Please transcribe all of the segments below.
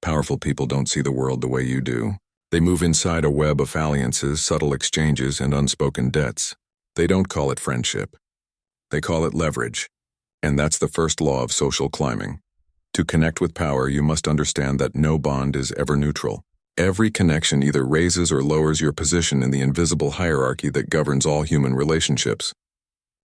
Powerful people don't see the world the way you do. They move inside a web of alliances, subtle exchanges, and unspoken debts. They don't call it friendship. They call it leverage. And that's the first law of social climbing. To connect with power, you must understand that no bond is ever neutral. Every connection either raises or lowers your position in the invisible hierarchy that governs all human relationships.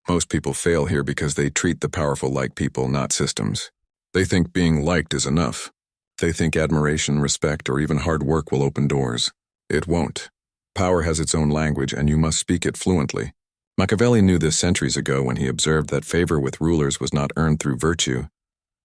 Most people fail here because they treat the powerful like people, not systems. They think being liked is enough. They think admiration, respect, or even hard work will open doors. It won't. Power has its own language, and you must speak it fluently. Machiavelli knew this centuries ago when he observed that favor with rulers was not earned through virtue,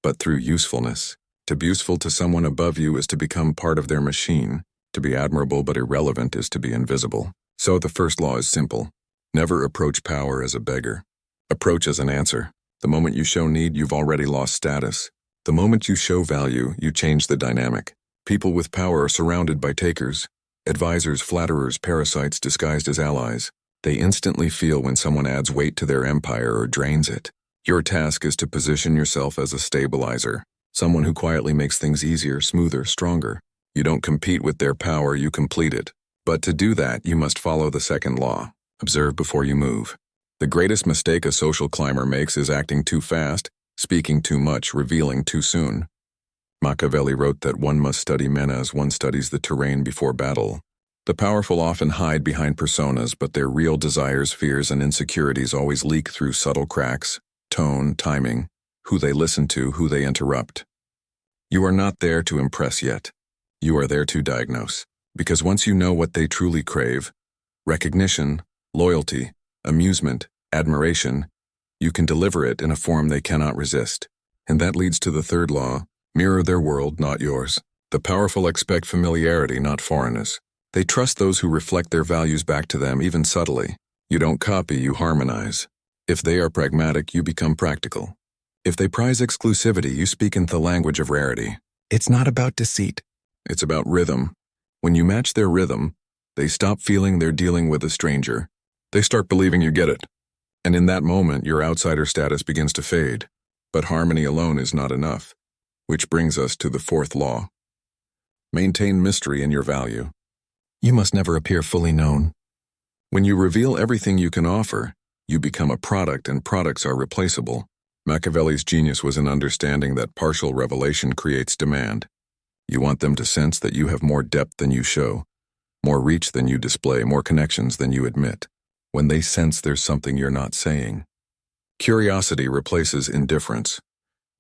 but through usefulness. To be useful to someone above you is to become part of their machine. To be admirable but irrelevant is to be invisible. So the first law is simple. Never approach power as a beggar. Approach as an answer. The moment you show need, you've already lost status. The moment you show value, you change the dynamic. People with power are surrounded by takers, advisors, flatterers, parasites disguised as allies. They instantly feel when someone adds weight to their empire or drains it. Your task is to position yourself as a stabilizer, someone who quietly makes things easier, smoother, stronger. You don't compete with their power, you complete it. But to do that, you must follow the second law. Observe before you move. The greatest mistake a social climber makes is acting too fast, speaking too much, revealing too soon. Machiavelli wrote that one must study men as one studies the terrain before battle. The powerful often hide behind personas, but their real desires, fears, and insecurities always leak through subtle cracks, tone, timing, who they listen to, who they interrupt. You are not there to impress yet. You are there to diagnose. Because once you know what they truly crave, recognition, loyalty, amusement, admiration, you can deliver it in a form they cannot resist. And that leads to the third law: mirror their world, not yours. The powerful expect familiarity, not foreignness. They trust those who reflect their values back to them, even subtly. You don't copy, you harmonize. If they are pragmatic, you become practical. If they prize exclusivity, you speak in the language of rarity. It's not about deceit. It's about rhythm. When you match their rhythm, they stop feeling they're dealing with a stranger. They start believing you get it. And in that moment, your outsider status begins to fade. But harmony alone is not enough. Which brings us to the fourth law. Maintain mystery in your value. You must never appear fully known. When you reveal everything you can offer, you become a product, and products are replaceable. Machiavelli's genius was in understanding that partial revelation creates demand. You want them to sense that you have more depth than you show, more reach than you display, more connections than you admit. When they sense there's something you're not saying. Curiosity replaces indifference.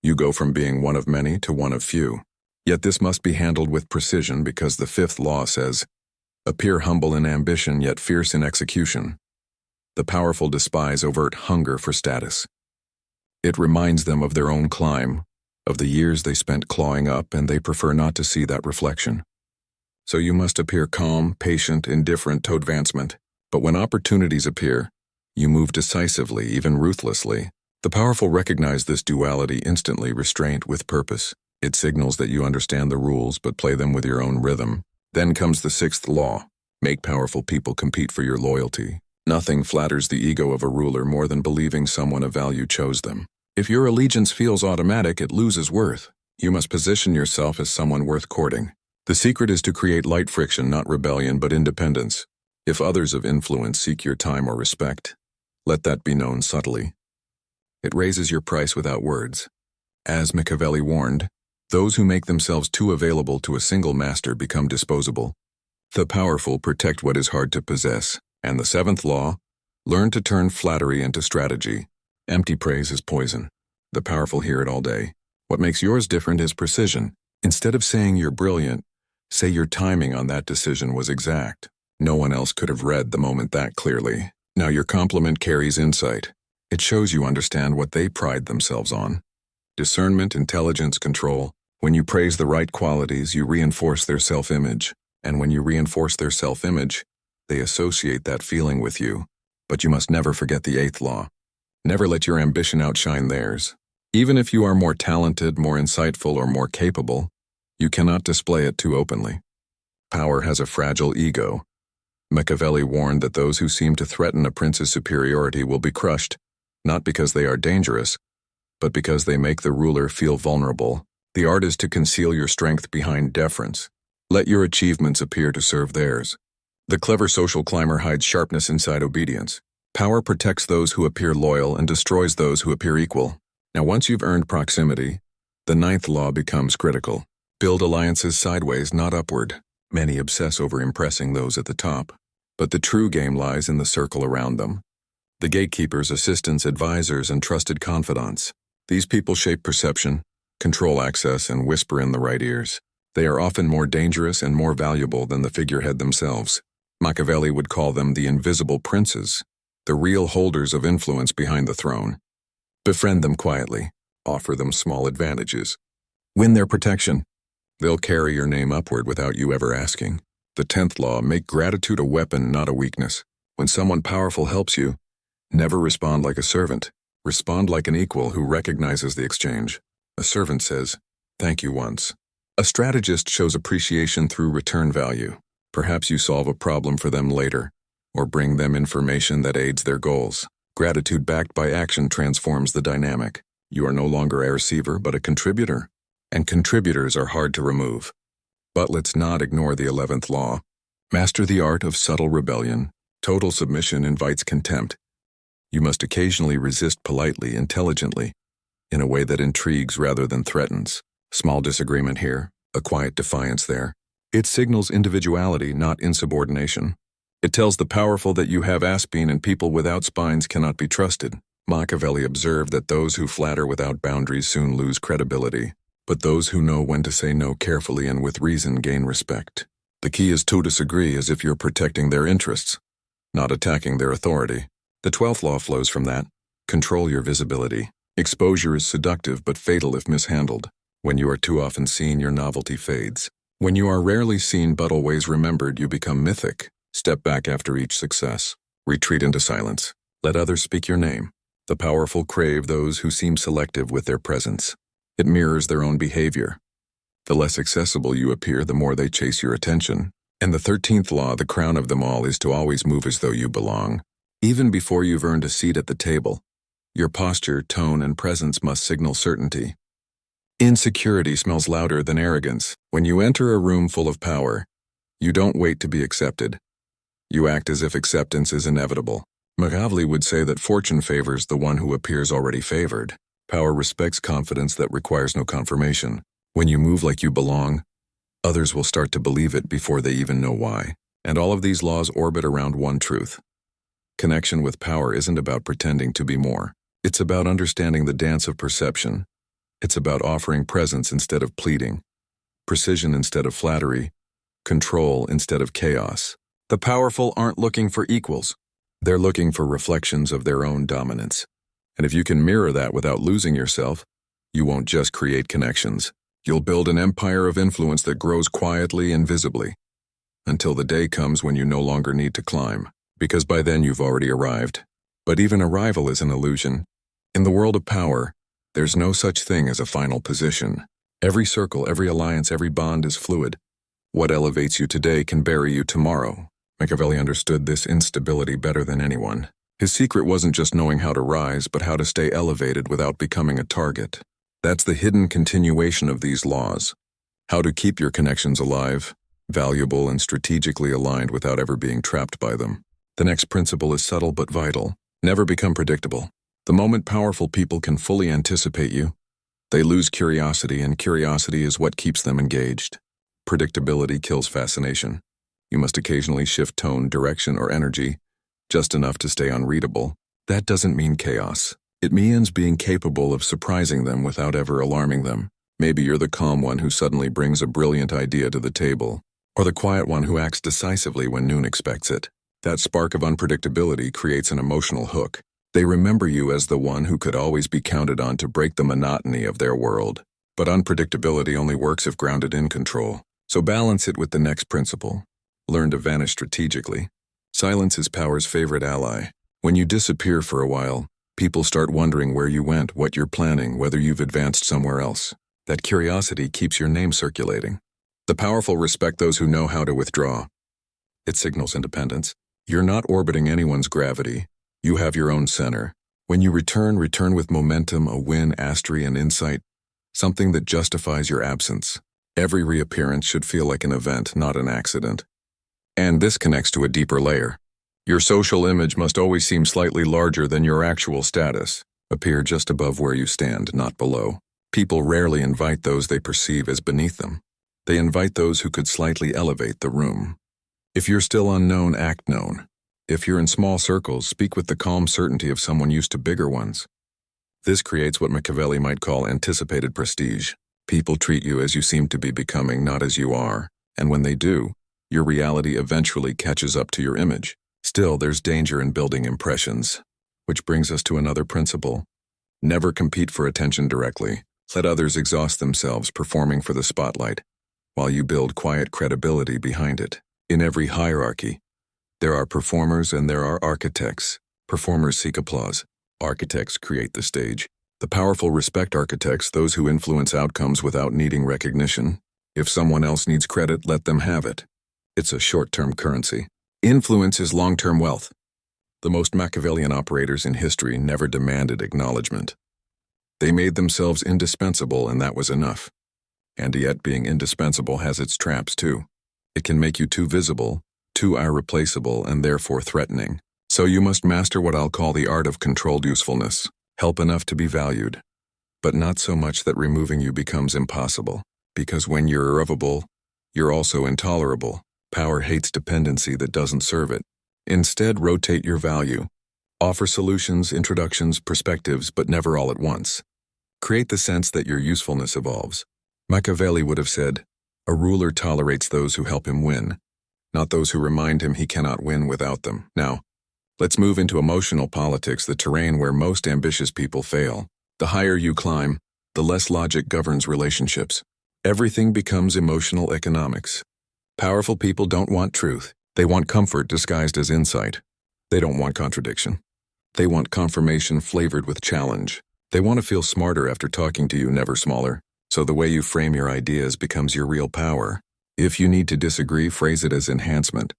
You go from being one of many to one of few. Yet this must be handled with precision because the fifth law says, appear humble in ambition yet fierce in execution. The powerful despise overt hunger for status. It reminds them of their own climb, of the years they spent clawing up, and they prefer not to see that reflection. So you must appear calm, patient, indifferent to advancement. But when opportunities appear, you move decisively, even ruthlessly. The powerful recognize this duality instantly, restraint with purpose. It signals that you understand the rules but play them with your own rhythm. Then comes the sixth law. Make powerful people compete for your loyalty. Nothing flatters the ego of a ruler more than believing someone of value chose them. If your allegiance feels automatic, it loses worth. You must position yourself as someone worth courting. The secret is to create light friction, not rebellion, but independence. If others of influence seek your time or respect, let that be known subtly. It raises your price without words. As Machiavelli warned, those who make themselves too available to a single master become disposable. The powerful protect what is hard to possess. And the seventh law, learn to turn flattery into strategy. Empty praise is poison. The powerful hear it all day. What makes yours different is precision. Instead of saying you're brilliant, say your timing on that decision was exact. No one else could have read the moment that clearly. Now your compliment carries insight. It shows you understand what they pride themselves on. Discernment, intelligence, control. When you praise the right qualities, you reinforce their self-image. And when you reinforce their self-image, they associate that feeling with you. But you must never forget the eighth law. Never let your ambition outshine theirs. Even if you are more talented, more insightful, or more capable, you cannot display it too openly. Power has a fragile ego. Machiavelli warned that those who seem to threaten a prince's superiority will be crushed, not because they are dangerous, but because they make the ruler feel vulnerable. The art is to conceal your strength behind deference. Let your achievements appear to serve theirs. The clever social climber hides sharpness inside obedience. Power protects those who appear loyal and destroys those who appear equal. Now, once you've earned proximity, the ninth law becomes critical. Build alliances sideways, not upward. Many obsess over impressing those at the top, but the true game lies in the circle around them. The gatekeepers, assistants, advisors, and trusted confidants. These people shape perception, control access, and whisper in the right ears. They are often more dangerous and more valuable than the figurehead themselves. Machiavelli would call them the invisible princes, the real holders of influence behind the throne. Befriend them quietly, offer them small advantages. Win their protection. They'll carry your name upward without you ever asking. The 10th law, make gratitude a weapon, not a weakness. When someone powerful helps you, never respond like a servant. Respond like an equal who recognizes the exchange. A servant says, "Thank you" once. A strategist shows appreciation through return value. Perhaps you solve a problem for them later, or bring them information that aids their goals. Gratitude backed by action transforms the dynamic. You are no longer a receiver, but a contributor. And contributors are hard to remove. But let's not ignore the 11th law. Master the art of subtle rebellion. Total submission invites contempt. You must occasionally resist politely, intelligently, in a way that intrigues rather than threatens. Small disagreement here, a quiet defiance there. It signals individuality, not insubordination. It tells the powerful that you have aspine and people without spines cannot be trusted. Machiavelli observed that those who flatter without boundaries soon lose credibility, but those who know when to say no carefully and with reason gain respect. The key is to disagree as if you're protecting their interests, not attacking their authority. The 12th law flows from that. Control your visibility. Exposure is seductive but fatal if mishandled. When you are too often seen, your novelty fades. When you are rarely seen but always remembered, you become mythic. Step back after each success. Retreat into silence. Let others speak your name. The powerful crave those who seem selective with their presence. It mirrors their own behavior. The less accessible you appear, the more they chase your attention. And the 13th law, the crown of them all, is to always move as though you belong. Even before you've earned a seat at the table, your posture, tone, and presence must signal certainty. Insecurity smells louder than arrogance. When you enter a room full of power, you don't wait to be accepted. You act as if acceptance is inevitable. Machiavelli would say that fortune favors the one who appears already favored. Power respects confidence that requires no confirmation. When you move like you belong, others will start to believe it before they even know why. And all of these laws orbit around one truth. Connection with power isn't about pretending to be more. It's about understanding the dance of perception. It's about offering presence instead of pleading, precision instead of flattery, control instead of chaos. The powerful aren't looking for equals. They're looking for reflections of their own dominance. And if you can mirror that without losing yourself, you won't just create connections. You'll build an empire of influence that grows quietly and visibly, until the day comes when you no longer need to climb, because by then you've already arrived. But even arrival is an illusion. In the world of power, there's no such thing as a final position. Every circle, every alliance, every bond is fluid. What elevates you today can bury you tomorrow. Machiavelli understood this instability better than anyone. His secret wasn't just knowing how to rise, but how to stay elevated without becoming a target. That's the hidden continuation of these laws. How to keep your connections alive, valuable and strategically aligned without ever being trapped by them. The next principle is subtle but vital. Never become predictable. The moment powerful people can fully anticipate you, they lose curiosity, and curiosity is what keeps them engaged. Predictability kills fascination. You must occasionally shift tone, direction, or energy, just enough to stay unreadable. That doesn't mean chaos. It means being capable of surprising them without ever alarming them. Maybe you're the calm one who suddenly brings a brilliant idea to the table, or the quiet one who acts decisively when noon expects it. That spark of unpredictability creates an emotional hook. They remember you as the one who could always be counted on to break the monotony of their world. But unpredictability only works if grounded in control. So balance it with the next principle. Learn to vanish strategically. Silence is power's favorite ally. When you disappear for a while, people start wondering where you went, what you're planning, whether you've advanced somewhere else. That curiosity keeps your name circulating. The powerful respect those who know how to withdraw. It signals independence. You're not orbiting anyone's gravity. You have your own center. When you return with momentum, a win, mastery, and insight. something that justifies your absence. Every reappearance should feel like an event, not an accident. And this connects to a deeper layer. Your social image must always seem slightly larger than your actual status, appear just above where you stand, not below. People rarely invite those they perceive as beneath them. They invite those who could slightly elevate the room. If you're still unknown, act known. If you're in small circles, speak with the calm certainty of someone used to bigger ones. This creates what Machiavelli might call anticipated prestige. People treat you as you seem to be becoming, not as you are, and when they do, your reality eventually catches up to your image. Still, there's danger in building impressions, which brings us to another principle. Never compete for attention directly. Let others exhaust themselves performing for the spotlight, while you build quiet credibility behind it. In every hierarchy, there are performers and there are architects. Performers seek applause. Architects create the stage. The powerful respect architects, those who influence outcomes without needing recognition. If someone else needs credit, let them have it. It's a short-term currency. Influence is long-term wealth. The most Machiavellian operators in history never demanded acknowledgement. They made themselves indispensable, and that was enough. And yet, being indispensable has its traps too. It can make you too visible, too irreplaceable, and therefore threatening. So you must master what I'll call the art of controlled usefulness. Help enough to be valued, but not so much that removing you becomes impossible. Because when you're irrevocable, you're also intolerable. Power hates dependency that doesn't serve it. Instead, rotate your value. Offer solutions, introductions, perspectives, but never all at once. Create the sense that your usefulness evolves. Machiavelli would have said, "A ruler tolerates those who help him win, not those who remind him he cannot win without them." Now, let's move into emotional politics, the terrain where most ambitious people fail. The higher you climb, the less logic governs relationships. Everything becomes emotional economics. Powerful people don't want truth. They want comfort disguised as insight. They don't want contradiction. They want confirmation flavored with challenge. They want to feel smarter after talking to you, never smaller. So the way you frame your ideas becomes your real power. If you need to disagree, phrase it as enhancement.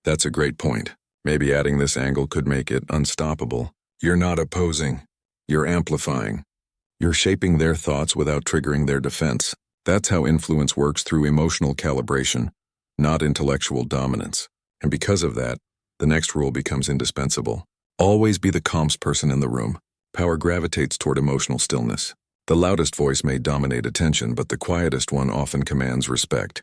That's a great point. Maybe adding this angle could make it unstoppable. You're not opposing. You're amplifying. You're shaping their thoughts without triggering their defense. That's how influence works, through emotional calibration, not intellectual dominance. And because of that, the next rule becomes indispensable. Always be the calmest person in the room. Power gravitates toward emotional stillness. The loudest voice may dominate attention, but the quietest one often commands respect.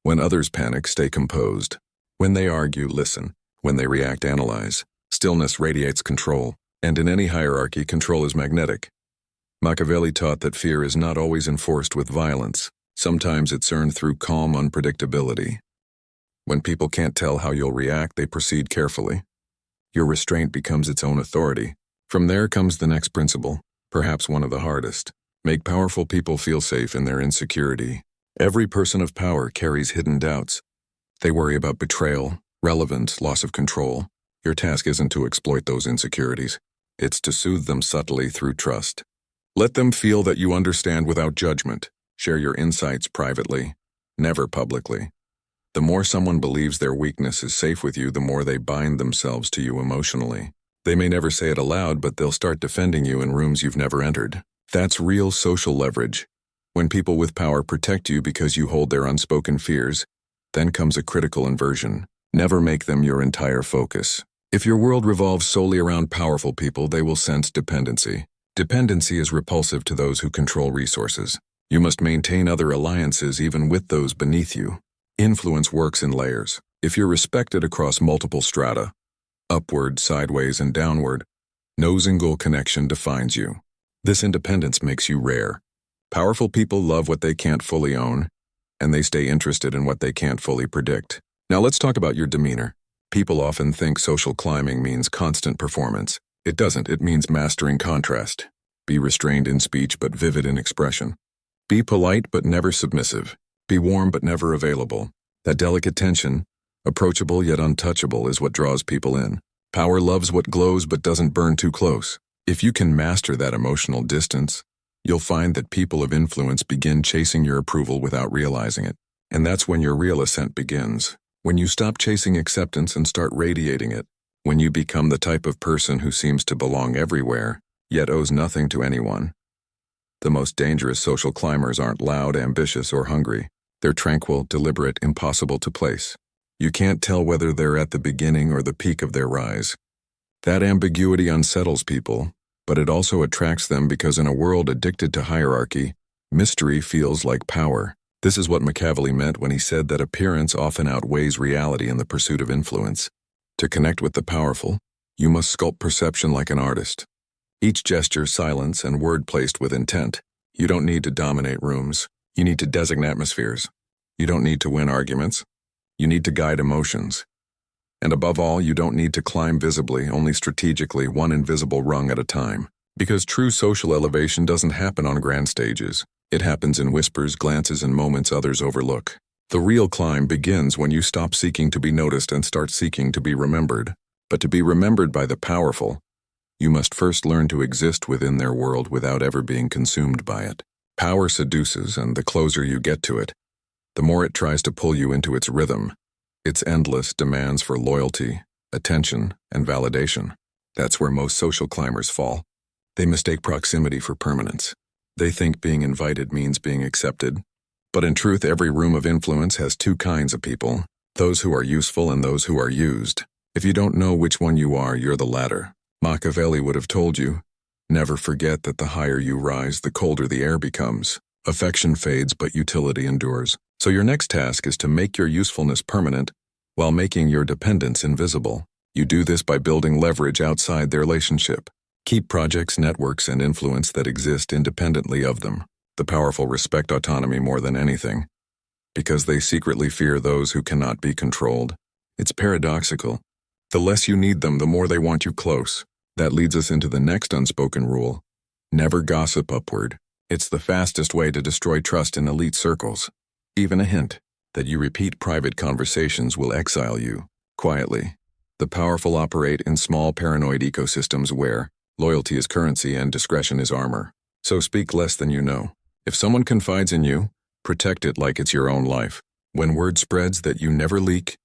When others panic, stay composed. When they argue, listen. When they react, analyze. Stillness radiates control, and in any hierarchy, control is magnetic. Machiavelli taught that fear is not always enforced with violence. Sometimes it's earned through calm unpredictability. When people can't tell how you'll react, they proceed carefully. Your restraint becomes its own authority. From there comes the next principle, perhaps one of the hardest. Make powerful people feel safe in their insecurity. Every person of power carries hidden doubts. They worry about betrayal, relevance, loss of control. Your task isn't to exploit those insecurities. It's to soothe them subtly through trust. Let them feel that you understand without judgment. Share your insights privately, never publicly. The more someone believes their weakness is safe with you, the more they bind themselves to you emotionally. They may never say it aloud, but they'll start defending you in rooms you've never entered. That's real social leverage. When people with power protect you because you hold their unspoken fears, then comes a critical inversion. Never make them your entire focus. If your world revolves solely around powerful people, they will sense dependency. Dependency is repulsive to those who control resources. You must maintain other alliances even with those beneath you. Influence works in layers. If you're respected across multiple strata, upward, sideways, and downward, no single connection defines you. This independence makes you rare. Powerful people love what they can't fully own, and they stay interested in what they can't fully predict. Now let's talk about your demeanor. People often think social climbing means constant performance. It doesn't. It means mastering contrast. Be restrained in speech but vivid in expression. Be polite but never submissive. Be warm but never available. That delicate tension, approachable yet untouchable, is what draws people in. Power loves what glows but doesn't burn too close. If you can master that emotional distance, you'll find that people of influence begin chasing your approval without realizing it. And that's when your real ascent begins. When you stop chasing acceptance and start radiating it. When you become the type of person who seems to belong everywhere, yet owes nothing to anyone. The most dangerous social climbers aren't loud, ambitious, or hungry. They're tranquil, deliberate, impossible to place. You can't tell whether they're at the beginning or the peak of their rise. That ambiguity unsettles people, but it also attracts them because in a world addicted to hierarchy, mystery feels like power. This is what Machiavelli meant when he said that appearance often outweighs reality in the pursuit of influence. To connect with the powerful, you must sculpt perception like an artist. Each gesture, silence, and word placed with intent. You don't need to dominate rooms. You need to designate atmospheres. You don't need to win arguments. You need to guide emotions. And above all, you don't need to climb visibly, only strategically, one invisible rung at a time. Because true social elevation doesn't happen on grand stages. It happens in whispers, glances, and moments others overlook. The real climb begins when you stop seeking to be noticed and start seeking to be remembered. But to be remembered by the powerful, you must first learn to exist within their world without ever being consumed by it. Power seduces, and the closer you get to it, the more it tries to pull you into its rhythm, its endless demands for loyalty, attention, and validation. That's where most social climbers fall. They mistake proximity for permanence. They think being invited means being accepted. But in truth, every room of influence has two kinds of people, those who are useful and those who are used. If you don't know which one you are, you're the latter. Machiavelli would have told you, never forget that the higher you rise, the colder the air becomes. Affection fades, but utility endures. So your next task is to make your usefulness permanent while making your dependence invisible. You do this by building leverage outside the relationship. Keep projects, networks, and influence that exist independently of them. The powerful respect autonomy more than anything, because they secretly fear those who cannot be controlled. It's paradoxical. The less you need them, the more they want you close. That leads us into the next unspoken rule. Never gossip upward. It's the fastest way to destroy trust in elite circles. Even a hint that you repeat private conversations will exile you, quietly. The powerful operate in small paranoid ecosystems where loyalty is currency and discretion is armor. So speak less than you know. If someone confides in you, protect it like it's your own life. When word spreads that you never leak,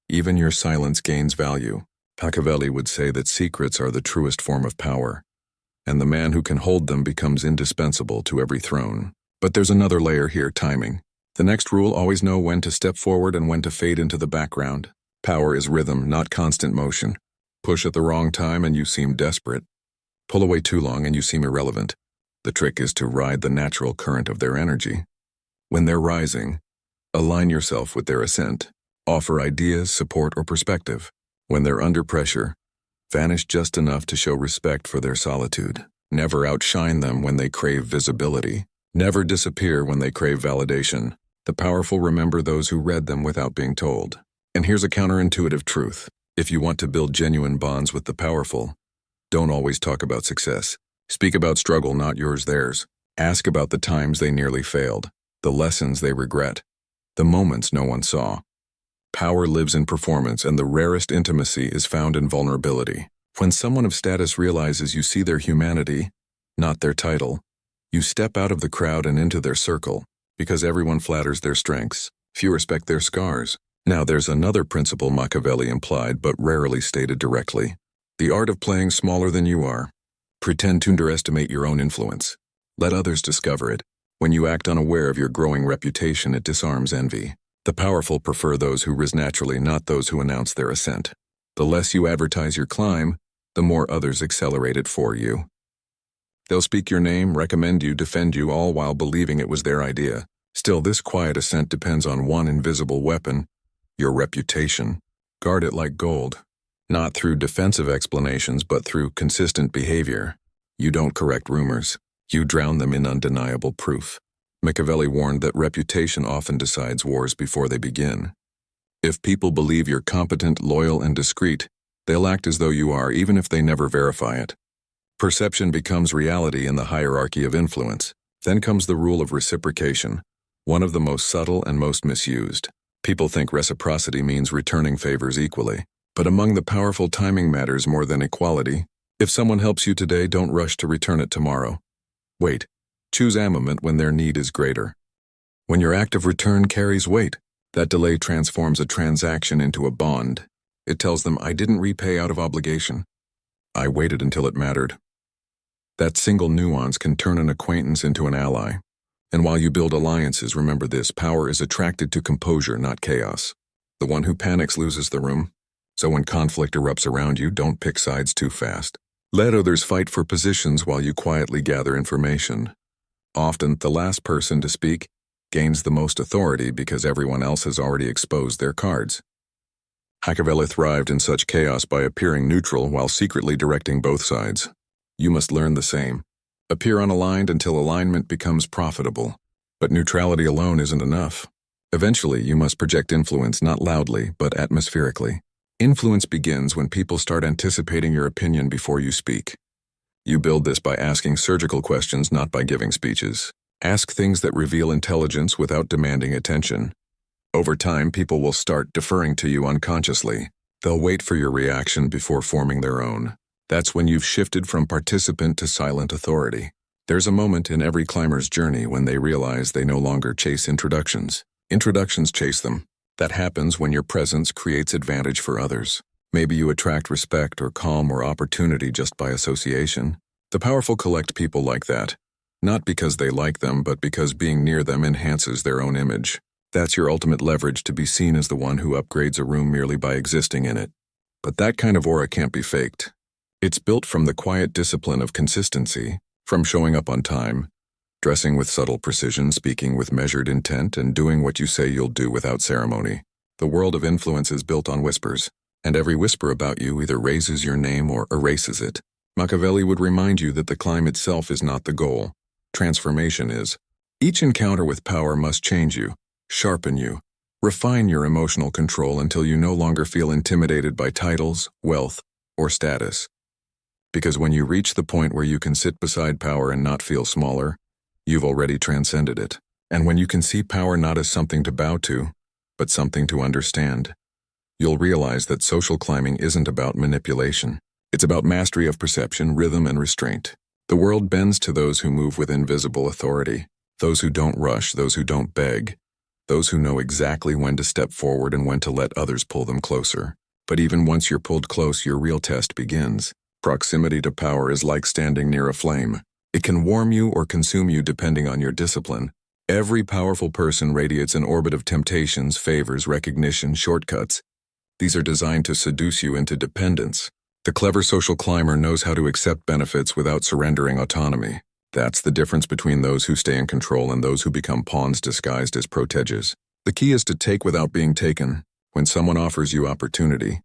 even your silence gains value. Machiavelli would say that secrets are the truest form of power, and the man who can hold them becomes indispensable to every throne. But there's another layer here, timing. The next rule, always know when to step forward and when to fade into the background. Power is rhythm, not constant motion. Push at the wrong time and you seem desperate. Pull away too long and you seem irrelevant. The trick is to ride the natural current of their energy. When they're rising, align yourself with their ascent. Offer ideas, support, or perspective. When they're under pressure, vanish just enough to show respect for their solitude. Never outshine them when they crave visibility. Never disappear when they crave validation. The powerful remember those who read them without being told. And here's a counterintuitive truth. If you want to build genuine bonds with the powerful, don't always talk about success. Speak about struggle, not yours, theirs. Ask about the times they nearly failed, the lessons they regret, the moments no one saw. Power lives in performance, and the rarest intimacy is found in vulnerability. When someone of status realizes you see their humanity, not their title, you step out of the crowd and into their circle, because everyone flatters their strengths, few respect their scars. Now there's another principle Machiavelli implied but rarely stated directly. The art of playing smaller than you are. Pretend to underestimate your own influence. Let others discover it. When you act unaware of your growing reputation, it disarms envy. The powerful prefer those who rise naturally, not those who announce their ascent. The less you advertise your climb, the more others accelerate it for you. They'll speak your name, recommend you, defend you, all while believing it was their idea. Still, this quiet ascent depends on one invisible weapon, your reputation. Guard it like gold. Not through defensive explanations, but through consistent behavior. You don't correct rumors. You drown them in undeniable proof. Machiavelli warned that reputation often decides wars before they begin. If people believe you're competent, loyal, and discreet, they'll act as though you are, even if they never verify it. Perception becomes reality in the hierarchy of influence. Then comes the rule of reciprocation, one of the most subtle and most misused. People think reciprocity means returning favors equally. But among the powerful, timing matters more than equality. If someone helps you today, don't rush to return it tomorrow. Wait. Choose a moment when their need is greater. When your act of return carries weight, that delay transforms a transaction into a bond. It tells them, I didn't repay out of obligation. I waited until it mattered. That single nuance can turn an acquaintance into an ally. And while you build alliances, remember this: power is attracted to composure, not chaos. The one who panics loses the room. So when conflict erupts around you, don't pick sides too fast. Let others fight for positions while you quietly gather information. Often, the last person to speak gains the most authority because everyone else has already exposed their cards. Machiavelli thrived in such chaos by appearing neutral while secretly directing both sides. You must learn the same. Appear unaligned until alignment becomes profitable. But neutrality alone isn't enough. Eventually, you must project influence not loudly, but atmospherically. Influence begins when people start anticipating your opinion before you speak. You build this by asking surgical questions, not by giving speeches. Ask things that reveal intelligence without demanding attention. Over time, people will start deferring to you unconsciously. They'll wait for your reaction before forming their own. That's when you've shifted from participant to silent authority. There's a moment in every climber's journey when they realize they no longer chase introductions. Introductions chase them. That happens when your presence creates advantage for others. Maybe you attract respect or calm or opportunity just by association. The powerful collect people like that, not because they like them, but because being near them enhances their own image. That's your ultimate leverage, to be seen as the one who upgrades a room merely by existing in it. But that kind of aura can't be faked. It's built from the quiet discipline of consistency, from showing up on time, dressing with subtle precision, speaking with measured intent, and doing what you say you'll do without ceremony. The world of influence is built on whispers, and every whisper about you either raises your name or erases it. Machiavelli would remind you that the climb itself is not the goal. Transformation is. Each encounter with power must change you, sharpen you, refine your emotional control until you no longer feel intimidated by titles, wealth, or status. Because when you reach the point where you can sit beside power and not feel smaller, you've already transcended it. And when you can see power not as something to bow to, but something to understand, you'll realize that social climbing isn't about manipulation. It's about mastery of perception, rhythm, and restraint. The world bends to those who move with invisible authority, those who don't rush, those who don't beg, those who know exactly when to step forward and when to let others pull them closer. But even once you're pulled close, your real test begins. Proximity to power is like standing near a flame. It can warm you or consume you depending on your discipline. Every powerful person radiates an orbit of temptations, favors, recognition, shortcuts. These are designed to seduce you into dependence. The clever social climber knows how to accept benefits without surrendering autonomy. That's the difference between those who stay in control and those who become pawns disguised as proteges. The key is to take without being taken. When someone offers you opportunity,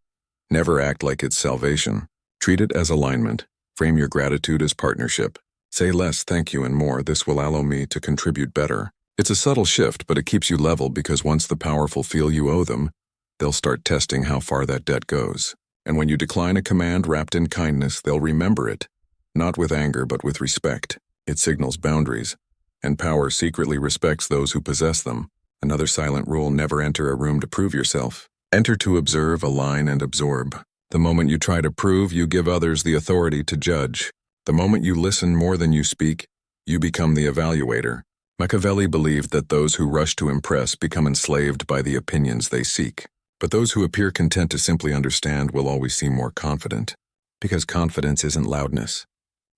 never act like it's salvation. Treat it as alignment. Frame your gratitude as partnership. Say less thank you and more, this will allow me to contribute better. It's a subtle shift, but it keeps you level, because once the powerful feel you owe them, they'll start testing how far that debt goes. And when you decline a command wrapped in kindness, they'll remember it. Not with anger, but with respect. It signals boundaries. And power secretly respects those who possess them. Another silent rule: never enter a room to prove yourself. Enter to observe, align, and absorb. The moment you try to prove, you give others the authority to judge. The moment you listen more than you speak, you become the evaluator. Machiavelli believed that those who rush to impress become enslaved by the opinions they seek. But those who appear content to simply understand will always seem more confident. Because confidence isn't loudness.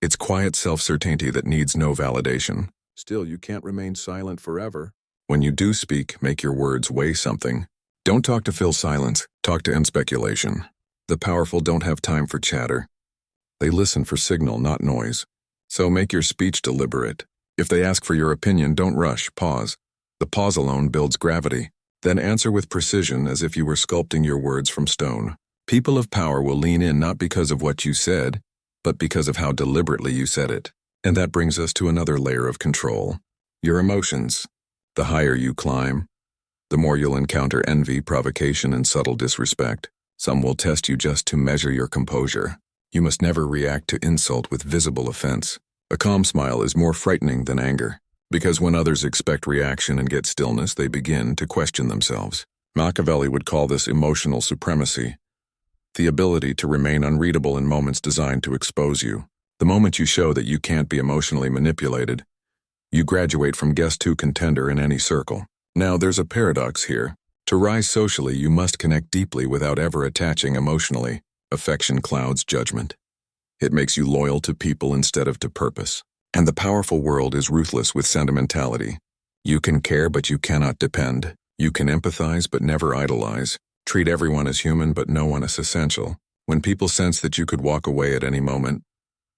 It's quiet self-certainty that needs no validation. Still, you can't remain silent forever. When you do speak, make your words weigh something. Don't talk to fill silence, talk to end speculation. The powerful don't have time for chatter. They listen for signal, not noise. So make your speech deliberate. If they ask for your opinion, don't rush, pause. The pause alone builds gravity. Then answer with precision, as if you were sculpting your words from stone. People of power will lean in not because of what you said, but because of how deliberately you said it. And that brings us to another layer of control: your emotions. The higher you climb, the more you'll encounter envy, provocation, and subtle disrespect. Some will test you just to measure your composure. You must never react to insult with visible offense. A calm smile is more frightening than anger, because when others expect reaction and get stillness, they begin to question themselves. Machiavelli would call this emotional supremacy, the ability to remain unreadable in moments designed to expose you. The moment you show that you can't be emotionally manipulated, you graduate from guest to contender in any circle. Now, there's a paradox here. To rise socially, you must connect deeply without ever attaching emotionally. Affection clouds judgment. It makes you loyal to people instead of to purpose. And the powerful world is ruthless with sentimentality. You can care, but you cannot depend. You can empathize, but never idolize. Treat everyone as human, but no one as essential. When people sense that you could walk away at any moment,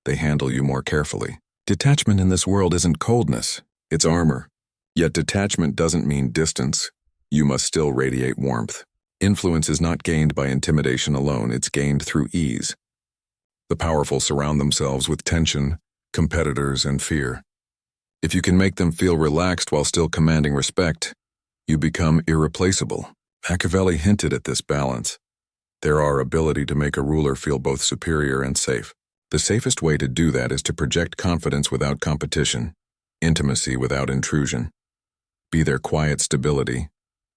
they handle you more carefully. Detachment in this world isn't coldness, it's armor. Yet detachment doesn't mean distance. You must still radiate warmth. Influence is not gained by intimidation alone, it's gained through ease. The powerful surround themselves with tension, competitors, and fear. If you can make them feel relaxed while still commanding respect, you become irreplaceable. Machiavelli hinted at this balance. There are ability to make a ruler feel both superior and safe. The safest way to do that is to project confidence without competition, intimacy without intrusion. Be their quiet stability,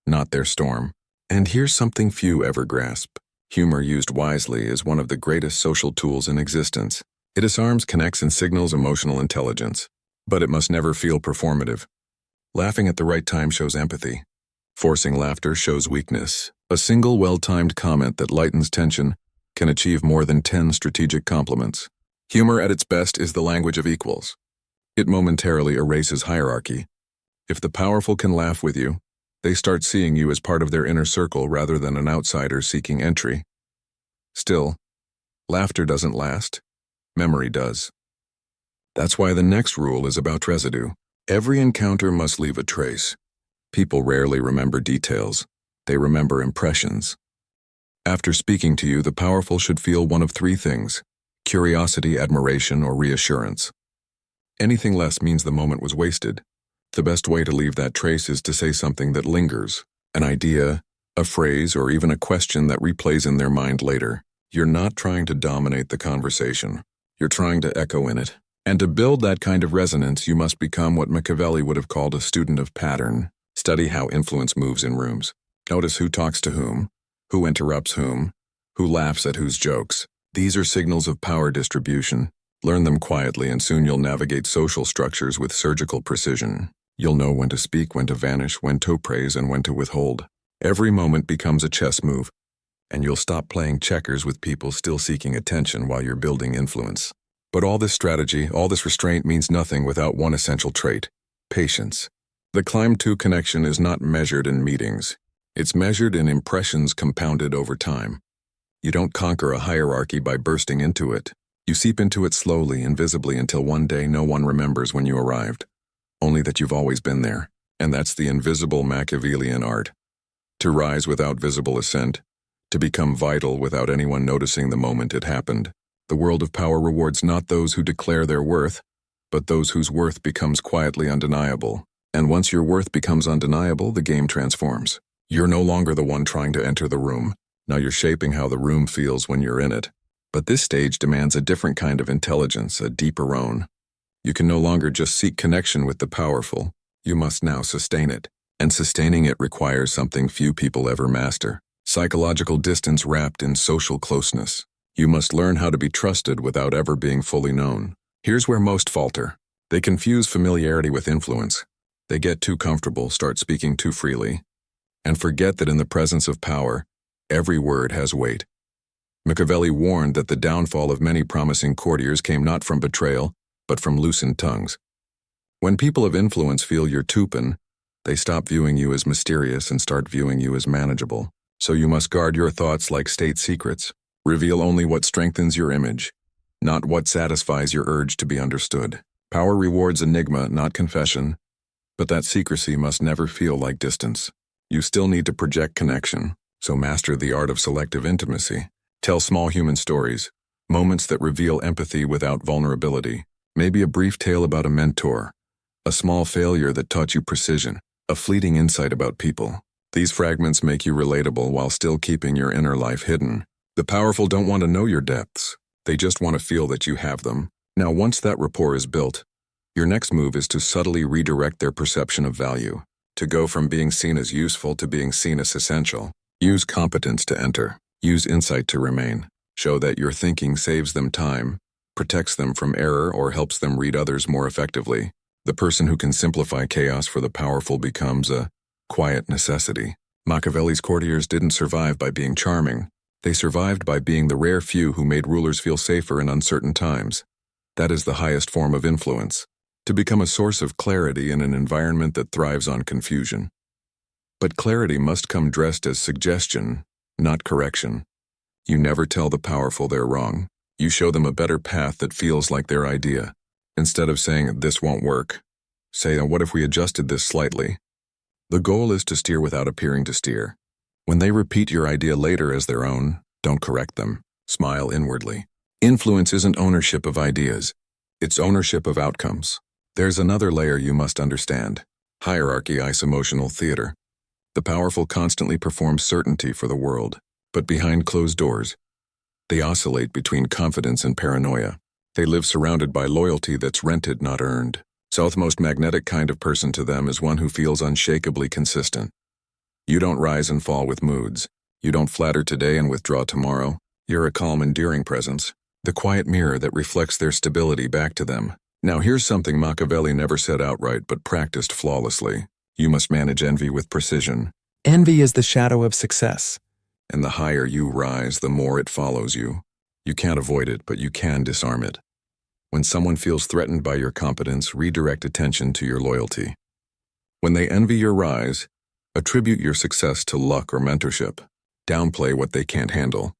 not their storm. And here's something few ever grasp. Humor used wisely is one of the greatest social tools in existence. It disarms, connects, and signals emotional intelligence. But it must never feel performative. Laughing at the right time shows empathy. Forcing laughter shows weakness. A single well-timed comment that lightens tension can achieve more than 10 strategic compliments. Humor at its best is the language of equals. It momentarily erases hierarchy. If the powerful can laugh with you, they start seeing you as part of their inner circle rather than an outsider seeking entry. Still, laughter doesn't last. Memory does. That's why the next rule is about residue. Every encounter must leave a trace. People rarely remember details. They remember impressions. After speaking to you, the powerful should feel one of three things: curiosity, admiration, or reassurance. Anything less means the moment was wasted. The best way to leave that trace is to say something that lingers, an idea, a phrase, or even a question that replays in their mind later. You're not trying to dominate the conversation. You're trying to echo in it. And to build that kind of resonance, you must become what Machiavelli would have called a student of pattern. Study how influence moves in rooms. Notice who talks to whom, who interrupts whom, who laughs at whose jokes. These are signals of power distribution. Learn them quietly, and soon you'll navigate social structures with surgical precision. You'll know when to speak, when to vanish, when to praise, and when to withhold. Every moment becomes a chess move, and you'll stop playing checkers with people still seeking attention while you're building influence. But all this strategy, all this restraint means nothing without one essential trait: patience. The climb to connection is not measured in meetings. It's measured in impressions compounded over time. You don't conquer a hierarchy by bursting into it. You seep into it slowly, invisibly, until one day no one remembers when you arrived. Only that you've always been there. And that's the invisible Machiavellian art. To rise without visible ascent. To become vital without anyone noticing the moment it happened. The world of power rewards not those who declare their worth, but those whose worth becomes quietly undeniable. And once your worth becomes undeniable, the game transforms. You're no longer the one trying to enter the room. Now you're shaping how the room feels when you're in it. But this stage demands a different kind of intelligence, a deeper own. You can no longer just seek connection with the powerful. You must now sustain it. And sustaining it requires something few people ever master: psychological distance wrapped in social closeness. You must learn how to be trusted without ever being fully known. Here's where most falter. They confuse familiarity with influence. They get too comfortable, start speaking too freely, and forget that in the presence of power, every word has weight. Machiavelli warned that the downfall of many promising courtiers came not from betrayal, but from loosened tongues. When people of influence feel you're tupin, they stop viewing you as mysterious and start viewing you as manageable. So you must guard your thoughts like state secrets. Reveal only what strengthens your image, not what satisfies your urge to be understood. Power rewards enigma, not confession, but that secrecy must never feel like distance. You still need to project connection, so master the art of selective intimacy. Tell small human stories, moments that reveal empathy without vulnerability. Maybe a brief tale about a mentor, a small failure that taught you precision, a fleeting insight about people. These fragments make you relatable while still keeping your inner life hidden. The powerful don't want to know your depths. They just want to feel that you have them. Now, once that rapport is built, your next move is to subtly redirect their perception of value, to go from being seen as useful to being seen as essential. Use competence to enter. Use insight to remain. Show that your thinking saves them time, protects them from error, or helps them read others more effectively. The person who can simplify chaos for the powerful becomes a quiet necessity. Machiavelli's courtiers didn't survive by being charming. They survived by being the rare few who made rulers feel safer in uncertain times. That is the highest form of influence, to become a source of clarity in an environment that thrives on confusion. But clarity must come dressed as suggestion, not correction. You never tell the powerful they're wrong. You show them a better path that feels like their idea. Instead of saying, "This won't work," say, "What if we adjusted this slightly?" The goal is to steer without appearing to steer. When they repeat your idea later as their own, don't correct them. Smile inwardly. Influence isn't ownership of ideas. It's ownership of outcomes. There's another layer you must understand. Hierarchy, isomotional theater. The powerful constantly perform certainty for the world, but behind closed doors, they oscillate between confidence and paranoia. They live surrounded by loyalty that's rented, not earned. So the most magnetic kind of person to them is one who feels unshakably consistent. You don't rise and fall with moods. You don't flatter today and withdraw tomorrow. You're a calm, endearing presence, the quiet mirror that reflects their stability back to them. Now here's something Machiavelli never said outright but practiced flawlessly. You must manage envy with precision. Envy is the shadow of success. And the higher you rise, the more it follows you. You can't avoid it, but you can disarm it. When someone feels threatened by your competence, redirect attention to your loyalty. When they envy your rise, attribute your success to luck or mentorship. Downplay what they can't handle.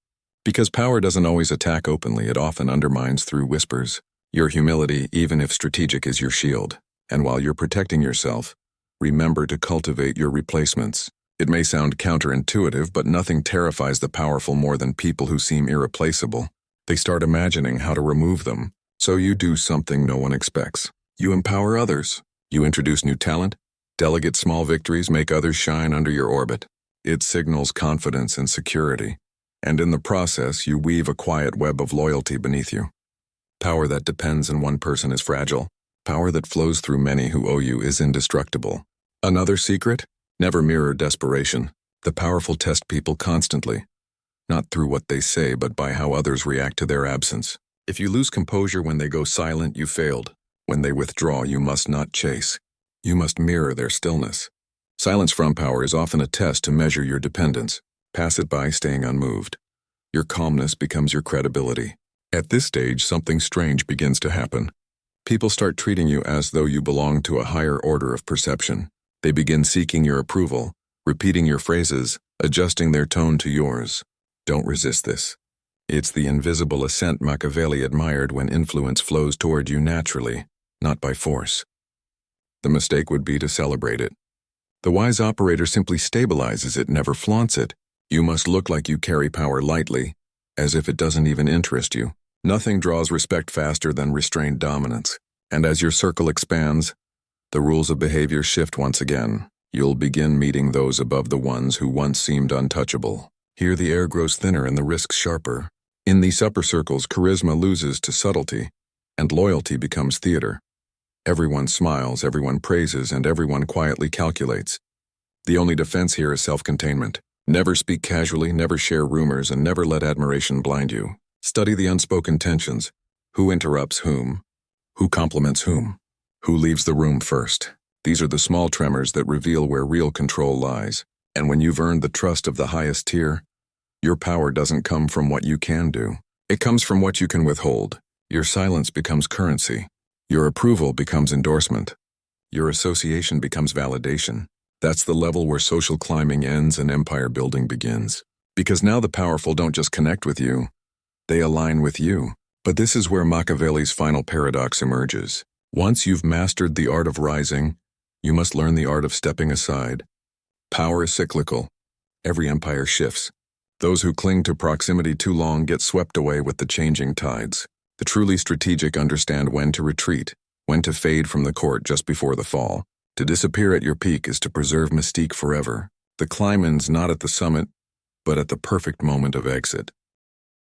Because power doesn't always attack openly, it often undermines through whispers. Your humility, even if strategic, is your shield. And while you're protecting yourself, remember to cultivate your replacements. It may sound counterintuitive, but nothing terrifies the powerful more than people who seem irreplaceable. They start imagining how to remove them. So you do something no one expects. You empower others. You introduce new talent. Delegate small victories, make others shine under your orbit. It signals confidence and security. And in the process, you weave a quiet web of loyalty beneath you. Power that depends on one person is fragile. Power that flows through many who owe you is indestructible. Another secret? Never mirror desperation. The powerful test people constantly. Not through what they say, but by how others react to their absence. If you lose composure when they go silent, you failed. When they withdraw, you must not chase. You must mirror their stillness. Silence from power is often a test to measure your dependence. Pass it by staying unmoved. Your calmness becomes your credibility. At this stage, something strange begins to happen. People start treating you as though you belong to a higher order of perception. They begin seeking your approval, repeating your phrases, adjusting their tone to yours. Don't resist this. It's the invisible ascent Machiavelli admired when influence flows toward you naturally, not by force. The mistake would be to celebrate it. The wise operator simply stabilizes it, never flaunts it. You must look like you carry power lightly, as if it doesn't even interest you. Nothing draws respect faster than restrained dominance. And as your circle expands, the rules of behavior shift once again. You'll begin meeting those above the ones who once seemed untouchable. Here the air grows thinner and the risks sharper. In these upper circles, charisma loses to subtlety, and loyalty becomes theater. Everyone smiles, everyone praises, and everyone quietly calculates. The only defense here is self-containment. Never speak casually, never share rumors, and never let admiration blind you. Study the unspoken tensions. Who interrupts whom? Who compliments whom? Who leaves the room first? These are the small tremors that reveal where real control lies. And when you've earned the trust of the highest tier, your power doesn't come from what you can do. It comes from what you can withhold. Your silence becomes currency. Your approval becomes endorsement. Your association becomes validation. That's the level where social climbing ends and empire building begins. Because now the powerful don't just connect with you, they align with you. But this is where Machiavelli's final paradox emerges. Once you've mastered the art of rising, you must learn the art of stepping aside. Power is cyclical. Every empire shifts. Those who cling to proximity too long get swept away with the changing tides. The truly strategic understand when to retreat, when to fade from the court just before the fall. To disappear at your peak is to preserve mystique forever. The climb ends not at the summit, but at the perfect moment of exit.